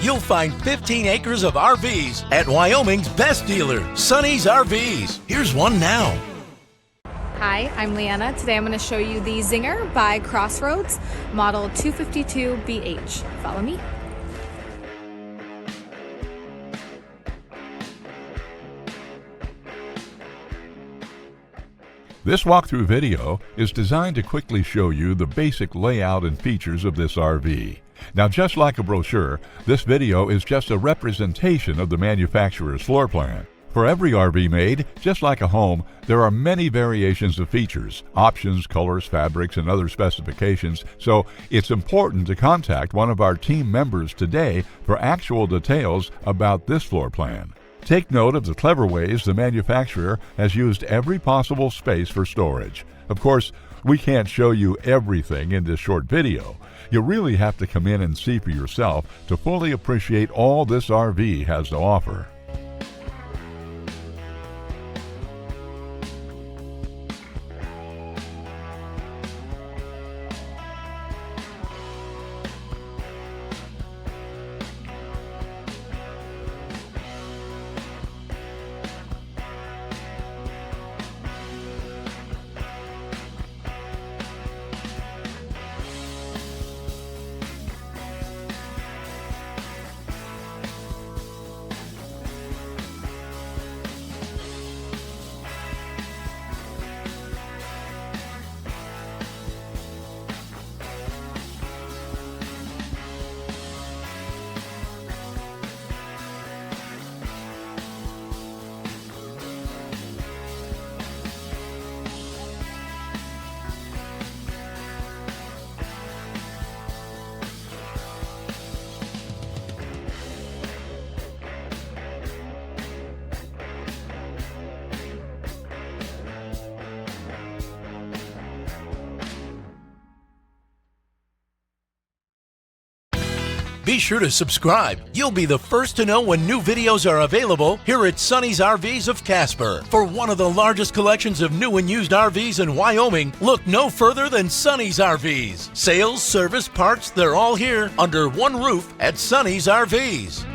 you'll find 15 acres of RVs at Wyoming's best dealer, Sonny's RVs. Here's one now. Hi, I'm Leanna. Today I'm going to show you the Zinger by CrossRoads, model 252BH. Follow me. This walkthrough video is designed to quickly show you the basic layout and features of this RV. Now, just like a brochure, this video is just a representation of the manufacturer's floor plan. For every RV made, just like a home, there are many variations of features, options, colors, fabrics, and other specifications, so it's important to contact one of our team members today for actual details about this floor plan. Take note of the clever ways the manufacturer has used every possible space for storage. Of course, we can't show you everything in this short video. You really have to come in and see for yourself to fully appreciate all this RV has to offer. Be sure to subscribe. You'll be the first to know when new videos are available here at Sonny's RVs of Casper. For one of the largest collections of new and used RVs in Wyoming, look no further than Sonny's RVs. Sales, service, parts, they're all here under one roof at Sonny's RVs.